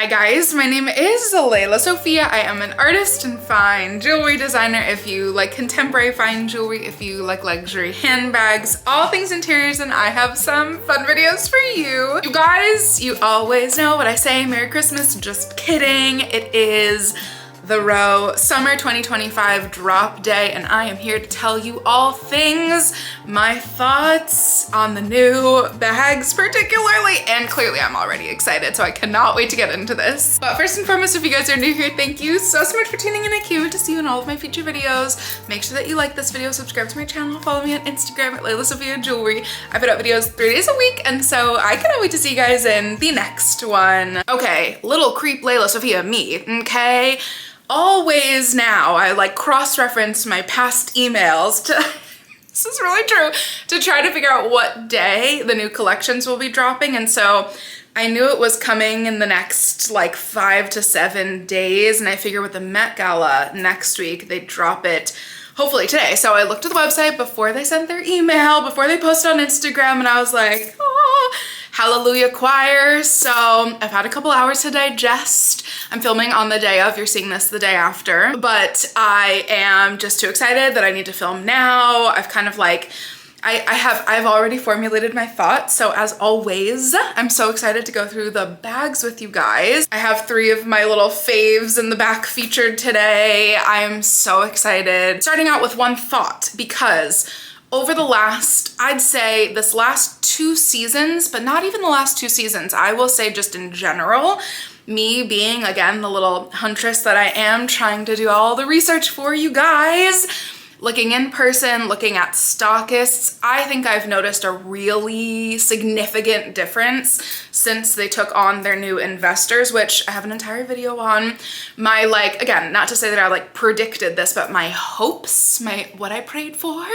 Hi guys, my name is Lelasophia. I am an artist and fine jewelry designer. If you like contemporary fine jewelry, if you like luxury handbags, all things interiors, and I have some fun videos for you. You guys, you always know what I say, Merry Christmas, just kidding. It is the Row Summer 2025 drop day, and I am here to tell you all things, my thoughts on the new bags particularly, and clearly I'm already excited, so I cannot wait to get into this. But first and foremost, if you guys are new here, thank you so much for tuning in. I can't wait to see you in all of my future videos. Make sure that you like this video, subscribe to my channel, follow me on Instagram at lelasophia jewelry. I put out videos 3 days a week, and so I cannot wait to see you guys in the next one. Okay, little creep Lelasophia me, okay? Always now, I like cross-reference my past emails to, this is really true, to try to figure out what day the new collections will be dropping. And so I knew it was coming in the next like 5 to 7 days. And I figure with the Met Gala next week, they drop it hopefully today. So I looked at the website before they sent their email, before they posted on Instagram, and I was like, oh, hallelujah choir. So I've had a couple hours to digest. I'm filming on the day of, you're seeing this the day after, but I am just too excited that I need to film now. I've kind of like, I've already formulated my thoughts. So as always, I'm so excited to go through the bags with you guys. I have 3 of my little faves in the back featured today. I'm so excited. Starting out with one thought, because over the last, I'd say this last 2 seasons, but not even the last 2 seasons, I will say just in general, me being, again, the little huntress that I am, trying to do all the research for you guys, looking in person, looking at stockists, I think I've noticed a really significant difference since they took on their new investors, which I have an entire video on. My, like, again, not to say that I like predicted this, but my hopes, what I prayed for,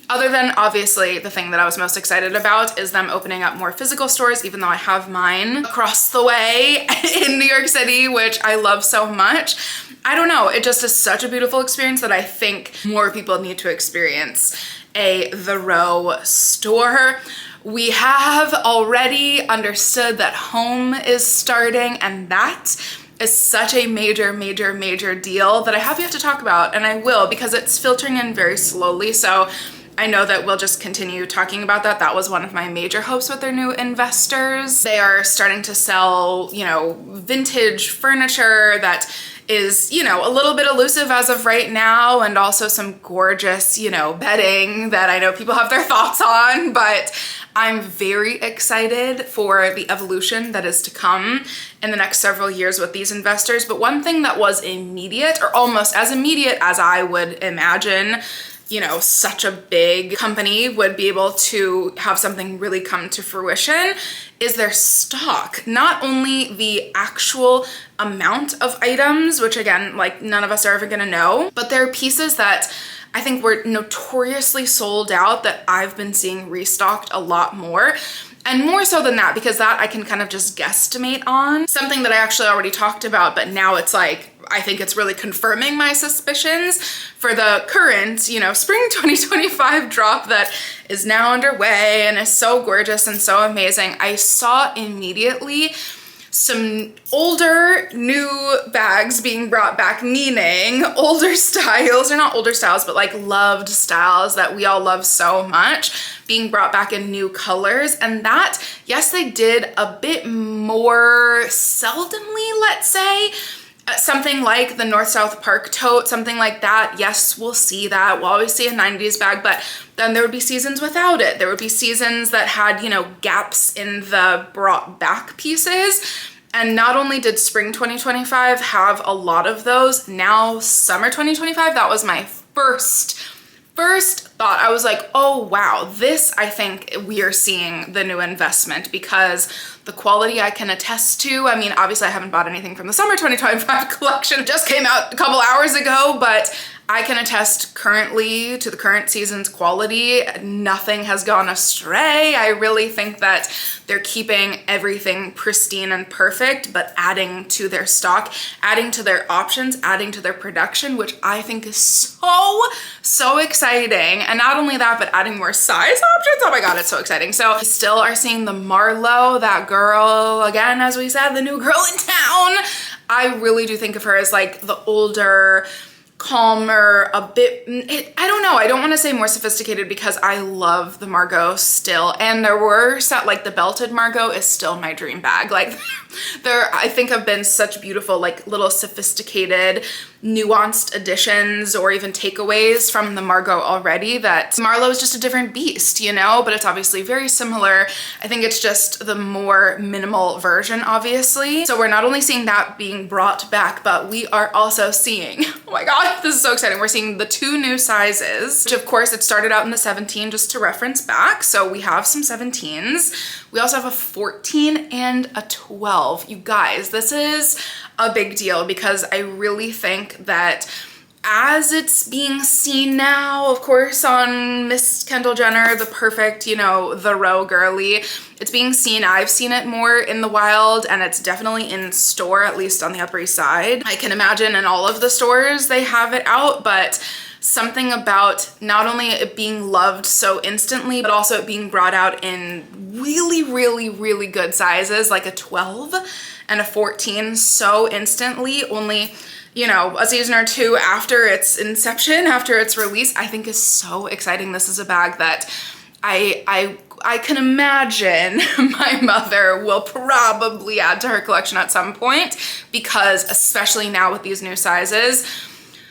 other than obviously the thing that I was most excited about is them opening up more physical stores, even though I have mine across the way in New York City, which I love so much. I don't know, it just is such a beautiful experience that I think more people need to experience The Row store. We have already understood that home is starting, and that is such a major deal that I have yet to talk about, and I will, because it's filtering in very slowly. So I know that we'll just continue talking about that. That was one of my major hopes with their new investors. They are starting to sell, you know, vintage furniture that is, you know, a little bit elusive as of right now, and also some gorgeous, you know, bedding that I know people have their thoughts on, but I'm very excited for the evolution that is to come in the next several years with these investors. But one thing that was immediate, or almost as immediate as I would imagine, you know, such a big company would be able to have something really come to fruition, is their stock. Not only the actual amount of items, which again, like none of us are ever gonna know, but there are pieces that I think were notoriously sold out that I've been seeing restocked a lot more. And more so than that, because that I can kind of just guesstimate on. Something that I actually already talked about, but now it's like, I think it's really confirming my suspicions for the current, you know, spring 2025 drop that is now underway and is so gorgeous and so amazing. I saw immediately some older new bags being brought back, meaning older styles, or not older styles, but like loved styles that we all love so much, being brought back in new colors. And that, yes, they did a bit more seldomly, let's say. Something like the North-South Park tote, something like that. Yes, we'll see that. We'll always see a 90s bag, but then there would be seasons without it. There would be seasons that had, you know, gaps in the brought back pieces. And not only did spring 2025 have a lot of those, now summer 2025, that was my first thought. I was like, oh wow, this, I think we are seeing the new investment, because the quality I can attest to. I mean, obviously I haven't bought anything from the summer 2025 collection. It just came out a couple hours ago, but I can attest currently to the current season's quality. Nothing has gone astray. I really think that they're keeping everything pristine and perfect, but adding to their stock, adding to their options, adding to their production, which I think is so exciting. And not only that, but adding more size options. Oh my God, it's so exciting. So we still are seeing the Marlo, that girl, again, as we said, the new girl in town. I really do think of her as like the older, calmer, a bit, I don't know, I don't want to say more sophisticated because I love the Margot still, and there were set, like the belted Margot is still my dream bag. Like there, I think have been such beautiful, like little sophisticated, nuanced additions or even takeaways from the Margot already that Marlo is just a different beast, you know, but it's obviously very similar. I think it's just the more minimal version, obviously. So we're not only seeing that being brought back, but we are also seeing, oh my God, this is so exciting. We're seeing the 2 new sizes, which of course it started out in the 17 just to reference back. So we have some 17s. We also have a 14 and a 12. You guys, this is a big deal because I really think that as it's being seen now, of course, on Miss Kendall Jenner, the perfect, you know, the row girly, it's being seen, I've seen it more in the wild, and it's definitely in store, at least on the Upper East Side. I can imagine in all of the stores they have it out, but something about not only it being loved so instantly, but also it being brought out in really, really, really good sizes, like a 12 and a 14 so instantly, only, you know, a season or 2 after its inception, after its release, I think is so exciting. This is a bag that I can imagine my mother will probably add to her collection at some point, because especially now with these new sizes,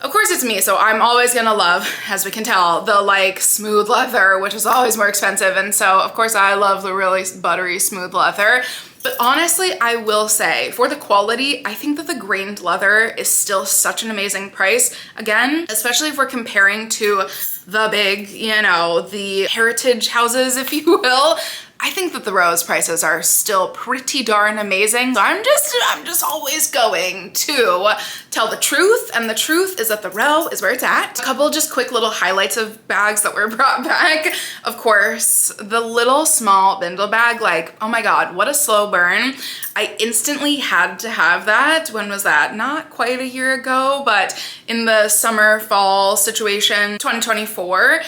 of course it's me, so I'm always gonna love, as we can tell, the like smooth leather, which is always more expensive. And so of course I love the really buttery smooth leather. But honestly, I will say for the quality, I think that the grained leather is still such an amazing price. Again, especially if we're comparing to the big, you know, the heritage houses, if you will. I think that the Rose prices are still pretty darn amazing. So I'm just always going to tell the truth, and the truth is that the Row is where it's at. A couple just quick little highlights of bags that were brought back. Of course, the little small bindle bag, like, oh my God, what a slow burn. I instantly had to have that. When was that? Not quite a year ago, but in the summer, fall situation, 2024.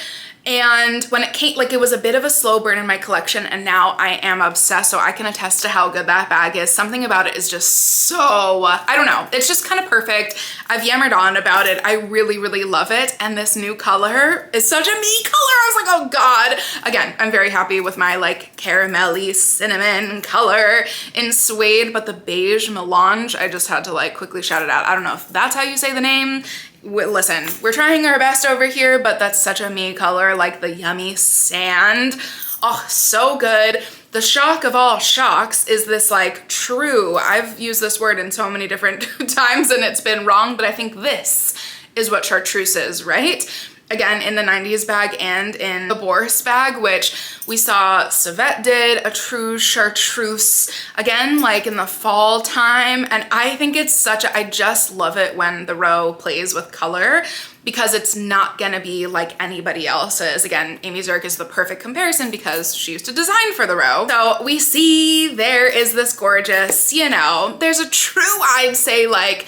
And when it came, like, it was a bit of a slow burn in my collection, and now I am obsessed, so I can attest to how good that bag is. Something about it is just so, I don't know, it's just kind of perfect. I've yammered on about it. I really, really love it. And this new color is such a me color. I was like, oh God. Again, I'm very happy with my like caramelly cinnamon color in suede, but the beige melange, I just had to like quickly shout it out. I don't know if that's how you say the name. Listen, we're trying our best over here, but that's such a me color, like the yummy sand. Oh, so good. The shock of all shocks is this like true, I've used this word in so many different times and it's been wrong, but I think this is what chartreuse is, right? Again, in the 90s bag and in the Boris bag, which we saw Savette did a true chartreuse, again, like in the fall time. And I think it's such a, I just love it when the Row plays with color, because it's not gonna be like anybody else's. Again, Amy Zirk is the perfect comparison because she used to design for the Row. So we see there is this gorgeous, you know, there's a true, I'd say, like,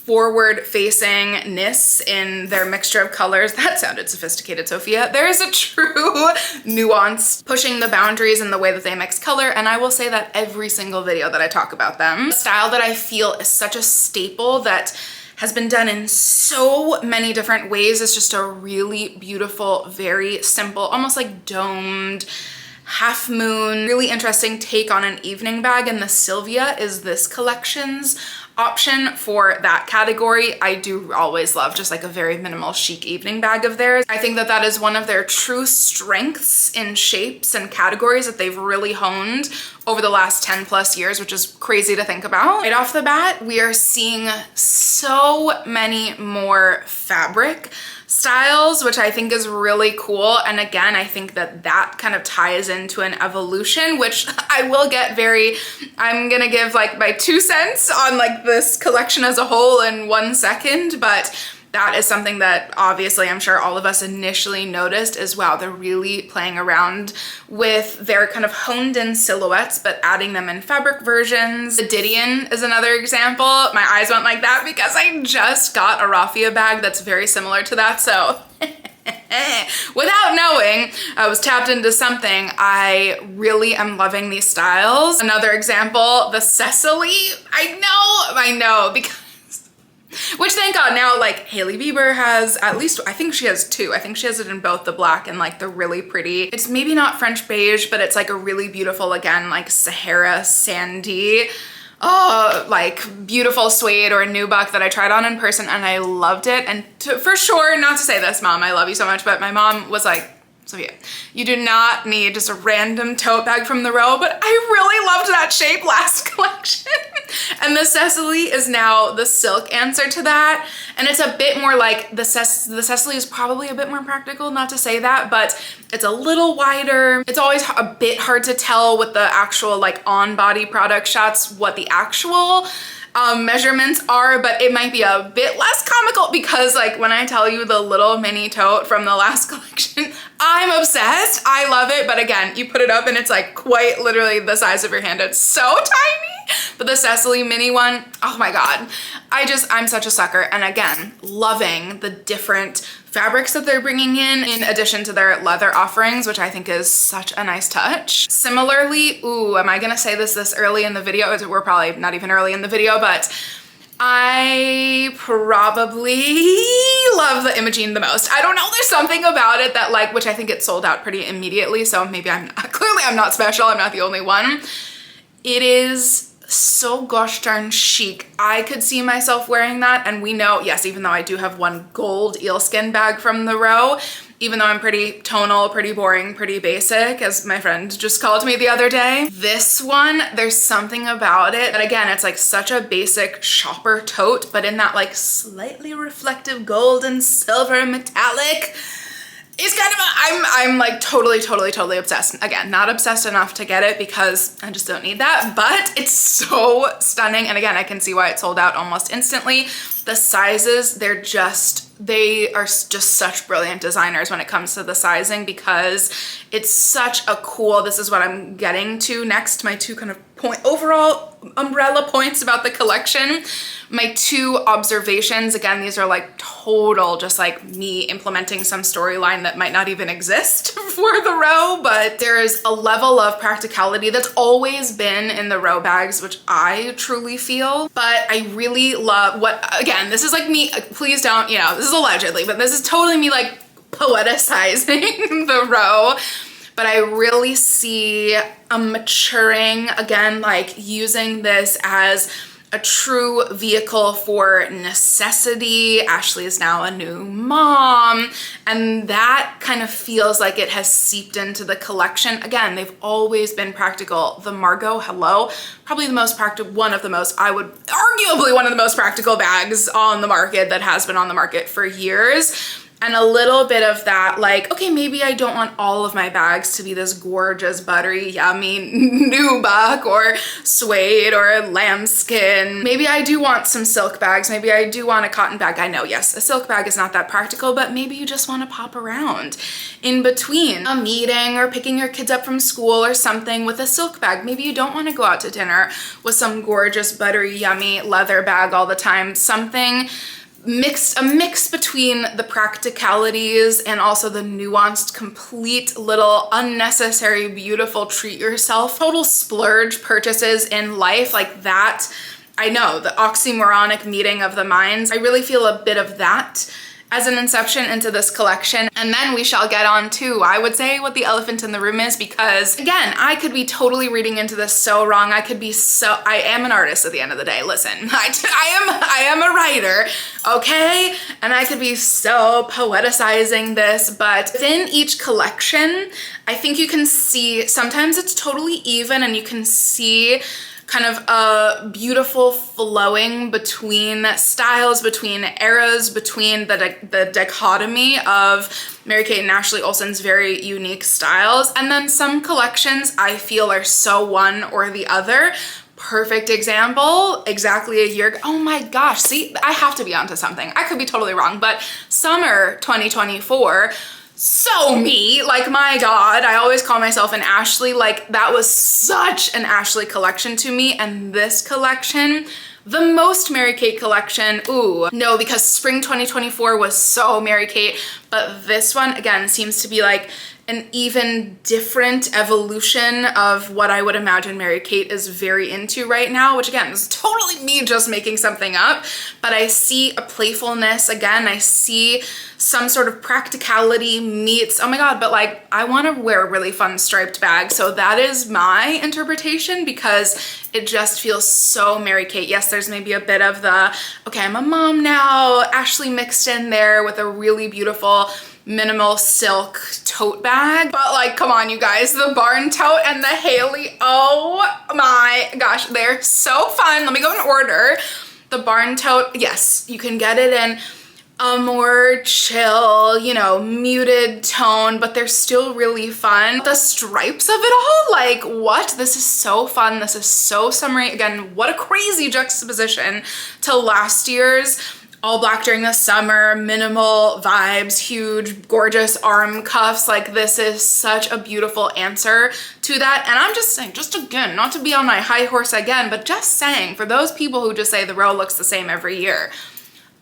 forward-facingness in their mixture of colors. That sounded sophisticated, Sophia. There is a true nuance pushing the boundaries in the way that they mix color, and I will say that every single video that I talk about them. A style that I feel is such a staple that has been done in so many different ways. It's just a really beautiful, very simple, almost like domed, half moon, really interesting take on an evening bag, and the Sylvia is this collection's option for that category. I do always love just like a very minimal chic evening bag of theirs. I think that that is one of their true strengths in shapes and categories that they've really honed over the last 10 plus years, which is crazy to think about. Right off the bat, we are seeing so many more fabric styles, which I think is really cool. And again, I think that that kind of ties into an evolution, which I will get very, I'm gonna give like my 2 cents on like this collection as a whole in 1 second, but that is something that obviously I'm sure all of us initially noticed is, wow, they're really playing around with their kind of honed in silhouettes, but adding them in fabric versions. The Medallion is another example. My eyes went like that because I just got a raffia bag that's very similar to that, so without knowing, I was tapped into something. I really am loving these styles. Another example, the Cecily. I know, because which thank God now, like Hailey Bieber has at least, I think she has two. I think she has it in both the black and like the really pretty. It's maybe not French beige, but it's like a really beautiful, again, like Sahara sandy. Oh, like beautiful suede or nubuck that I tried on in person and I loved it. And for sure, not to say this, Mom, I love you so much, but my mom was like, Sophia, you do not need just a random tote bag from the row, but I really loved that shape last collection. And the Cecily is now the silk answer to that. And it's a bit more like the Cecily is probably a bit more practical, not to say that, but it's a little wider. It's always a bit hard to tell with the actual like on-body product shots what the actual measurements are, but it might be a bit less comical because like when I tell you the little mini tote from the last collection, I'm obsessed. I love it. But again, you put it up and it's like quite literally the size of your hand. It's so tiny. But the Cecily mini one, oh my God. I'm such a sucker. And again, loving the different fabrics that they're bringing in addition to their leather offerings, which I think is such a nice touch. Similarly, ooh, am I gonna say this early in the video? We're probably not even early in the video, but I probably love the Imogene the most. I don't know, there's something about it that like, which I think it sold out pretty immediately, so maybe clearly I'm not special, I'm not the only one. It is so gosh darn chic. I could see myself wearing that, and we know, yes, even though I do have one gold eelskin bag from the row, even though I'm pretty tonal, pretty boring, pretty basic, as my friend just called me the other day. This one, there's something about it. And again, it's like such a basic shopper tote, but in that like slightly reflective gold and silver metallic. It's kind of I'm like totally obsessed. Again, not obsessed enough to get it because I just don't need that, but it's so stunning. And again, I can see why it sold out almost instantly. The sizes, they are just such brilliant designers when it comes to the sizing because it's such a cool, this is what I'm getting to next, my two kind of overall umbrella points about the collection. My two observations, again, these are like total, just like me implementing some storyline that might not even exist for the row, but there is a level of practicality that's always been in the row bags, which I truly feel, but I really love again, this is like me, please don't, this is allegedly, but this is totally me like poeticizing the row. But I really see a maturing, again, like using this as a true vehicle for necessity. Ashley is now a new mom, and that kind of feels like it has seeped into the collection. Again, they've always been practical. The Margot Hello, probably the most practical, arguably one of the most practical bags on the market that has been on the market for years. And a little bit of that, like, okay, maybe I don't want all of my bags to be this gorgeous, buttery, yummy nubuck or suede or lambskin. Maybe I do want some silk bags. Maybe I do want a cotton bag. I know, yes, a silk bag is not that practical, but maybe you just want to pop around in between a meeting or picking your kids up from school or something with a silk bag. Maybe you don't want to go out to dinner with some gorgeous, buttery, yummy leather bag all the time. Something a mix between the practicalities and also the nuanced, complete little unnecessary, beautiful treat yourself, total splurge purchases in life like that. I know, the oxymoronic meeting of the minds. I really feel a bit of that as an inception into this collection. And then we shall get on to, I would say, what the elephant in the room is, because again, I could be totally reading into this so wrong. I am an artist at the end of the day. Listen, I am a writer, okay? And I could be so poeticizing this, but within each collection, I think you can see, sometimes it's totally even and you can see kind of a beautiful flowing between styles, between eras, between the dichotomy of Mary-Kate and Ashley Olsen's very unique styles. And then some collections I feel are so one or the other. Perfect example, exactly a year ago. Oh my gosh, see, I have to be onto something. I could be totally wrong, but summer 2024, so me, like, my God, I always call myself an Ashley. Like, that was such an Ashley collection to me. And this collection, The most Mary-Kate collection, ooh, no, because spring 2024 was so Mary-Kate, but this one, again, seems to be like an even different evolution of what I would imagine Mary-Kate is very into right now, which again is totally me just making something up, but I see a playfulness. Again, I see some sort of practicality meets, oh my God, but like I want to wear a really fun striped bag. So that is my interpretation because it just feels so Mary-Kate. Yes, there's maybe a bit of the, okay, I'm a mom now, Ashley mixed in there with a really beautiful minimal silk tote bag. But like, come on, you guys, the barn tote and the Haley, oh my gosh, they're so fun. Let me go in order. The barn tote, yes, you can get it in a more chill, you know, muted tone, but they're still really fun. The stripes of it all, like what? This is so fun. This is so summery. Again, what a crazy juxtaposition to last year's all black during the summer, minimal vibes, huge, gorgeous arm cuffs. Like this is such a beautiful answer to that. And I'm just saying, just again, not to be on my high horse again, but just saying for those people who just say the row looks the same every year,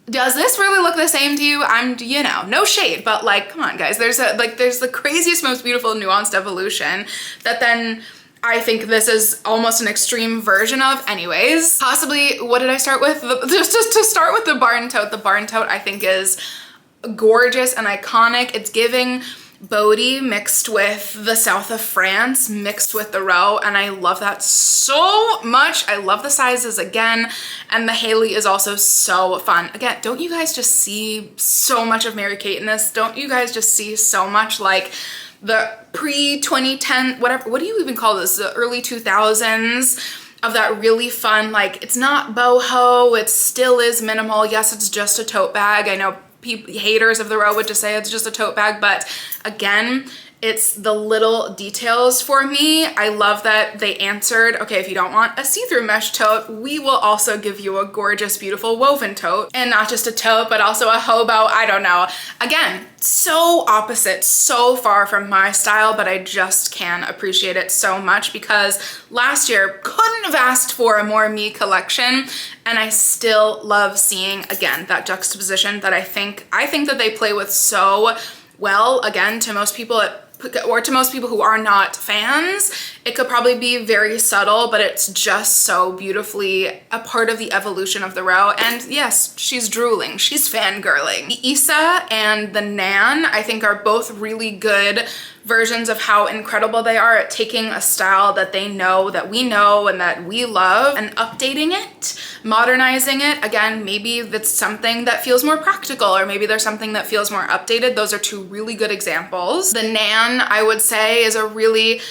does this really look the same to you? I'm, you know, no shade, but like, come on guys, there's the craziest, most beautiful nuanced evolution that then I think this is almost an extreme version of. Anyways, possibly, what did I start with? Just to start with the barn tote. The barn tote I think is gorgeous and iconic. It's giving Bodie mixed with the south of France, mixed with the row, and I love that so much. I love the sizes again, and the Haley is also so fun. Again, don't you guys just see so much of Mary-Kate in this? Don't you guys just see so much like the pre-2010, whatever, what do you even call this? The early 2000s of that really fun, like it's not boho, it still is minimal. Yes, it's just a tote bag. I know haters of the row would just say it's just a tote bag, but again, it's the little details for me. I love that they answered, okay, if you don't want a see-through mesh tote, we will also give you a gorgeous, beautiful woven tote. And not just a tote, but also a hobo, I don't know. Again, so opposite, so far from my style, but I just can appreciate it so much because last year couldn't have asked for a more me collection, and I still love seeing, again, that juxtaposition that I think that they play with so well. Again, to most people, to most people who are not fans, it could probably be very subtle, but it's just so beautifully a part of the evolution of the row. And yes, she's drooling, she's fangirling. The Issa and the Nan, I think, are both really good versions of how incredible they are at taking a style that they know, that we know, and that we love, and updating it, modernizing it. Again, maybe that's something that feels more practical, or maybe there's something that feels more updated. Those are two really good examples. The Nan, I would say, is a really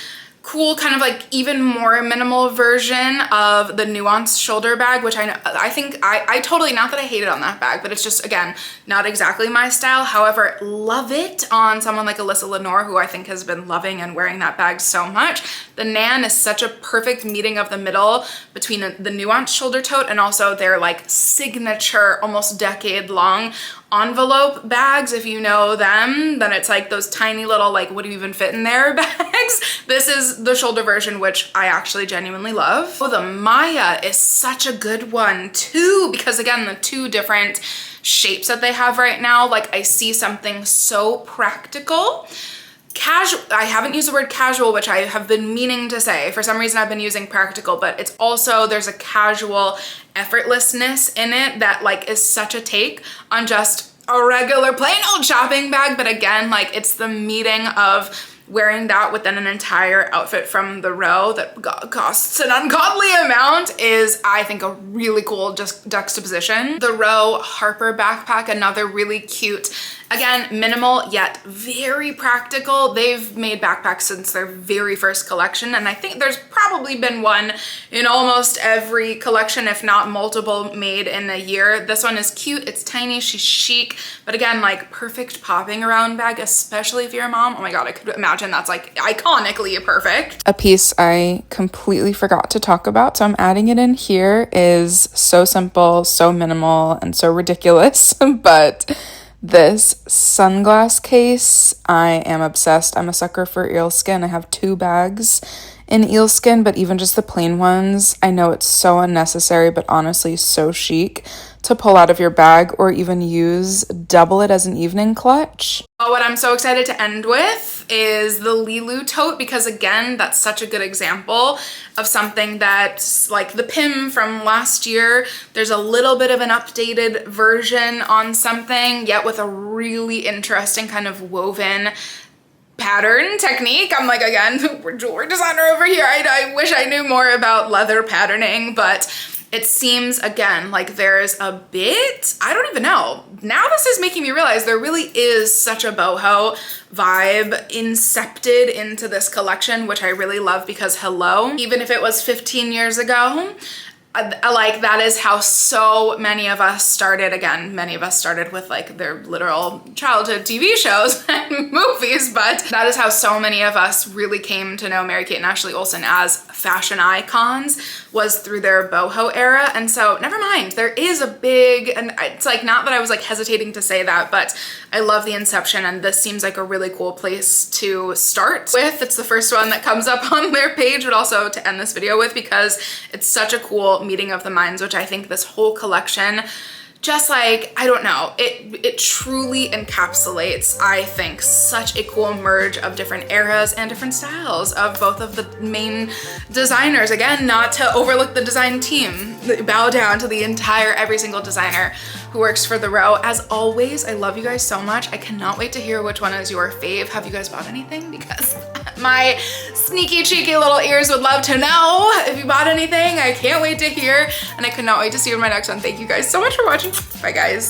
cool, kind of like even more minimal version of the nuanced shoulder bag, which I think I totally, not that I hate it on that bag, but it's just, again, not exactly my style. However, love it on someone like Alyssa Lenore, who I think has been loving and wearing that bag so much. The Nan is such a perfect meeting of the middle between the nuanced shoulder tote and also their like signature, almost decade-long envelope bags. If you know them, then it's like those tiny little, like, what do you even fit in there bags. This is the shoulder version, which I actually genuinely love. Oh, the Maya is such a good one too, because again, the two different shapes that they have right now, like I see something so practical. Casual, I haven't used the word casual, which I have been meaning to say. For some reason I've been using practical, but it's also, there's a casual effortlessness in it that like is such a take on just a regular plain old shopping bag. But again, like it's the meeting of wearing that within an entire outfit from the row that costs an ungodly amount is, I think, a really cool juxtaposition. The row Harper backpack, another really cute, again, minimal yet very practical. They've made backpacks since their very first collection, and I think there's probably been one in almost every collection, if not multiple, made in a year. This one is cute, it's tiny, she's chic, but again, like perfect popping around bag, especially if you're a mom. Oh my God, I could imagine that's like iconically perfect. A piece I completely forgot to talk about, so I'm adding it in here, is so simple, so minimal, and so ridiculous, but this sunglass case, I am obsessed. I'm a sucker for eel skin. I have 2 bags in eelskin, but even just the plain ones, I know it's so unnecessary, but honestly so chic to pull out of your bag or even use, double it as an evening clutch. What I'm so excited to end with is the Lelu tote, because again, that's such a good example of something that's like the Pim from last year. There's a little bit of an updated version on something, yet with a really interesting kind of woven pattern technique. I'm like, again, we're jewelry designer over here. I wish I knew more about leather patterning, but it seems, again, like there's a bit, I don't even know. Now this is making me realize there really is such a boho vibe incepted into this collection, which I really love, because hello, even if it was 15 years ago, like that is how so many of us started. Again, many of us started with like their literal childhood TV shows and movies, but that is how so many of us really came to know Mary-Kate and Ashley Olsen as fashion icons, was through their boho era. And so never mind, there is a big, and it's like, not that I was like hesitating to say that, but I love the inception, and this seems like a really cool place to start with. It's the first one that comes up on their page, but also to end this video with, because it's such a cool meeting of the minds, which I think this whole collection, just like, I don't know, it truly encapsulates, I think, such a cool merge of different eras and different styles of both of the main designers. Again, not to overlook the design team, bow down to the entire, every single designer who works for the row. As always, I love you guys so much. I cannot wait to hear which one is your fave. Have you guys bought anything? Because my sneaky, cheeky little ears would love to know if you bought anything. I can't wait to hear, and I cannot wait to see you in my next one. Thank you guys so much for watching. Bye, guys.